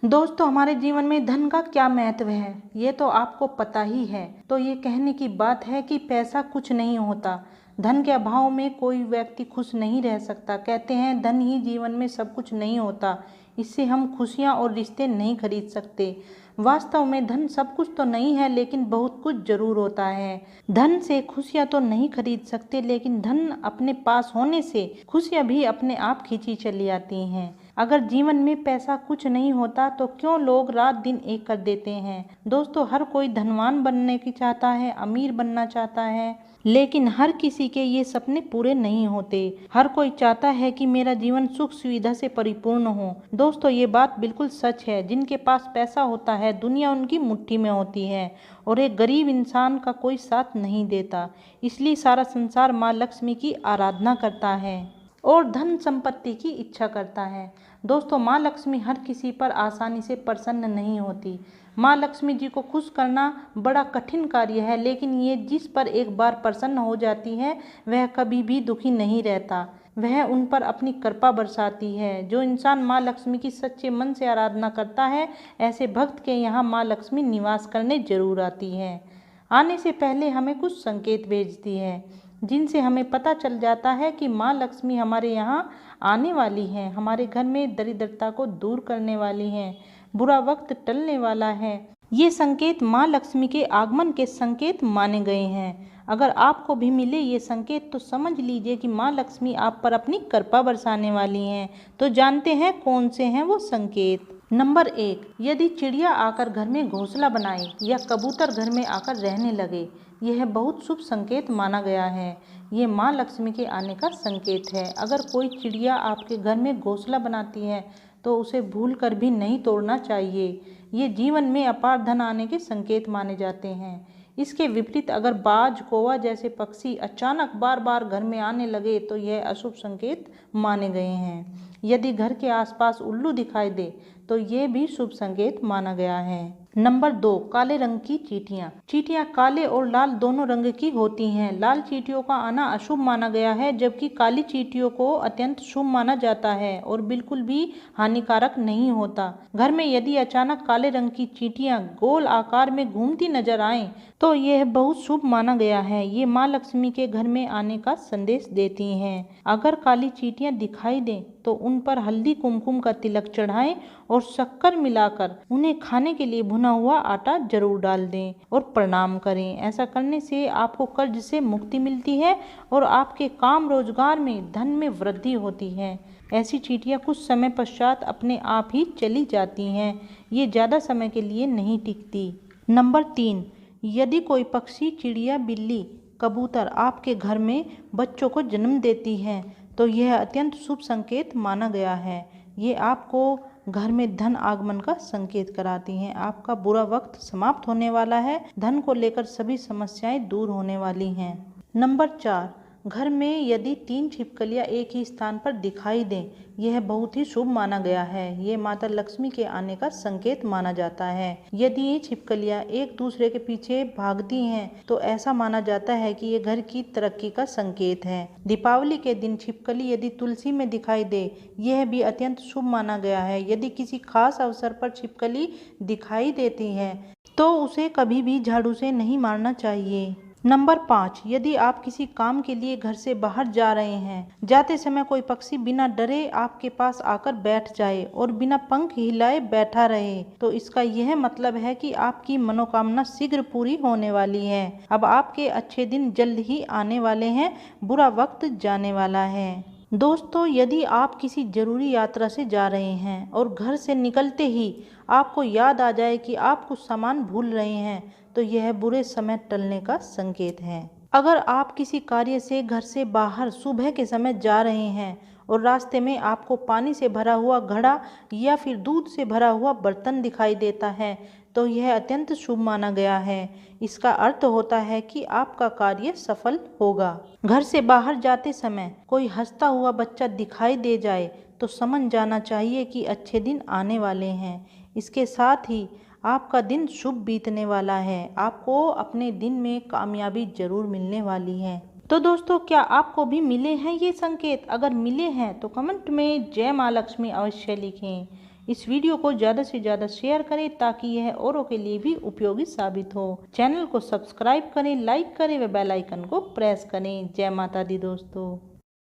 दोस्तों, हमारे जीवन में धन का क्या महत्व है ये तो आपको पता ही है। तो ये कहने की बात है कि पैसा कुछ नहीं होता। धन के अभाव में कोई व्यक्ति खुश नहीं रह सकता। कहते हैं धन ही जीवन में सब कुछ नहीं होता, इससे हम खुशियाँ और रिश्ते नहीं खरीद सकते। वास्तव में धन सब कुछ तो नहीं है, लेकिन बहुत कुछ जरूर होता है। धन से खुशियाँ तो नहीं खरीद सकते, लेकिन धन अपने पास होने से खुशियाँ भी अपने आप खींची चली आती हैं। अगर जीवन में पैसा कुछ नहीं होता तो क्यों लोग रात दिन एक कर देते हैं। दोस्तों, हर कोई धनवान बनने की चाहता है, अमीर बनना चाहता है, लेकिन हर किसी के ये सपने पूरे नहीं होते। हर कोई चाहता है कि मेरा जीवन सुख सुविधा से परिपूर्ण हो। दोस्तों, ये बात बिल्कुल सच है। जिनके पास पैसा होता है, दुनिया उनकी मुट्ठी में होती है और एक गरीब इंसान का कोई साथ नहीं देता। इसलिए सारा संसार माँ लक्ष्मी की आराधना करता है और धन संपत्ति की इच्छा करता है। दोस्तों, माँ लक्ष्मी हर किसी पर आसानी से प्रसन्न नहीं होती। माँ लक्ष्मी जी को खुश करना बड़ा कठिन कार्य है, लेकिन ये जिस पर एक बार प्रसन्न हो जाती है वह कभी भी दुखी नहीं रहता। वह उन पर अपनी कृपा बरसाती है। जो इंसान माँ लक्ष्मी की सच्चे मन से आराधना करता है, ऐसे भक्त के यहाँ माँ लक्ष्मी निवास करने जरूर आती है। आने से पहले हमें कुछ संकेत भेजती है, जिनसे हमें पता चल जाता है कि माँ लक्ष्मी हमारे यहाँ आने वाली हैं। हमारे घर में दरिद्रता को दूर करने वाली हैं, बुरा वक्त टलने वाला है। ये संकेत माँ लक्ष्मी के आगमन के संकेत माने गए हैं। अगर आपको भी मिले ये संकेत तो समझ लीजिए कि माँ लक्ष्मी आप पर अपनी कृपा बरसाने वाली हैं। तो जानते हैं कौन से हैं वो संकेत। नंबर 1, यदि चिड़िया आकर घर में घोंसला बनाए या कबूतर घर में आकर रहने लगे, यह बहुत शुभ संकेत माना गया है। ये माँ लक्ष्मी के आने का संकेत है। अगर कोई चिड़िया आपके घर में घोंसला बनाती है तो उसे भूल कर भी नहीं तोड़ना चाहिए। ये जीवन में अपार धन आने के संकेत माने जाते हैं। इसके विपरीत अगर बाज, कौवा जैसे पक्षी अचानक बार बार घर में आने लगे तो यह अशुभ संकेत माने गए हैं। यदि घर के आसपास उल्लू दिखाई दे तो ये भी शुभ संकेत माना गया है। नंबर 2, काले रंग की चींटियां। चींटियां काले और लाल दोनों रंग की होती हैं। लाल चींटियों का आना अशुभ माना गया है, जबकि काली चींटियों को अत्यंत शुभ माना जाता है और बिल्कुल भी हानिकारक नहीं होता। घर में यदि अचानक काले रंग की चींटियां गोल आकार में घूमती नजर आएं तो यह बहुत शुभ माना गया है। ये माँ लक्ष्मी के घर में आने का संदेश देती हैं। अगर काली चींटियां दिखाई दें तो उन पर हल्दी कुमकुम का तिलक चढ़ाएं और शक्कर मिलाकर उन्हें खाने के लिए भुना हुआ आटा जरूर डाल दें और प्रणाम करें। ऐसा करने से आपको कर्ज से मुक्ति मिलती है और आपके काम रोजगार में धन में वृद्धि होती है। ऐसी चींटियां कुछ समय पश्चात अपने आप ही चली जाती हैं। ये ज़्यादा समय के लिए नहीं टिकती। नंबर 3, यदि कोई पक्षी, चिड़िया, बिल्ली, कबूतर आपके घर में बच्चों को जन्म देती है तो यह अत्यंत शुभ संकेत माना गया है। ये आपको घर में धन आगमन का संकेत कराती हैं। आपका बुरा वक्त समाप्त होने वाला है। धन को लेकर सभी समस्याएं दूर होने वाली हैं। नंबर 4, घर में यदि 3 छिपकलियां एक ही स्थान पर दिखाई दें, यह बहुत ही शुभ माना गया है। ये माता लक्ष्मी के आने का संकेत माना जाता है। यदि ये छिपकलियां एक दूसरे के पीछे भागती हैं तो ऐसा माना जाता है कि ये घर की तरक्की का संकेत है। दीपावली के दिन छिपकली यदि तुलसी में दिखाई दे, यह भी अत्यंत शुभ माना गया है। यदि किसी खास अवसर पर छिपकली दिखाई देती है तो उसे कभी भी झाड़ू से नहीं मारना चाहिए। नंबर 5, यदि आप किसी काम के लिए घर से बाहर जा रहे हैं, जाते समय कोई पक्षी बिना डरे आपके पास आकर बैठ जाए और बिना पंख हिलाए बैठा रहे तो इसका यह मतलब है कि आपकी मनोकामना शीघ्र पूरी होने वाली है। अब आपके अच्छे दिन जल्द ही आने वाले हैं, बुरा वक्त जाने वाला है। दोस्तों, यदि आप किसी जरूरी यात्रा से जा रहे हैं और घर से निकलते ही आपको याद आ जाए कि आप कुछ सामान भूल रहे हैं तो यह बुरे समय टलने का संकेत है। अगर आप किसी कार्य से घर से बाहर सुबह के समय जा रहे हैं और रास्ते में आपको पानी से भरा हुआ घड़ा या फिर दूध से भरा हुआ बर्तन दिखाई देता है तो यह अत्यंत शुभ माना गया है। इसका अर्थ होता है कि आपका कार्य सफल होगा। घर से बाहर जाते समय कोई हंसता हुआ बच्चा दिखाई दे जाए तो समझ जाना चाहिए कि अच्छे दिन आने वाले हैं। इसके साथ ही आपका दिन शुभ बीतने वाला है। आपको अपने दिन में कामयाबी जरूर मिलने वाली है। तो दोस्तों, क्या आपको भी मिले हैं ये संकेत? अगर मिले हैं तो कमेंट में जय माँ लक्ष्मी अवश्य लिखें। इस वीडियो को ज़्यादा से ज़्यादा शेयर करें ताकि यह औरों के लिए भी उपयोगी साबित हो। चैनल को सब्सक्राइब करें, लाइक करें व बेल आइकन को प्रेस करें। जय माता दी दोस्तों।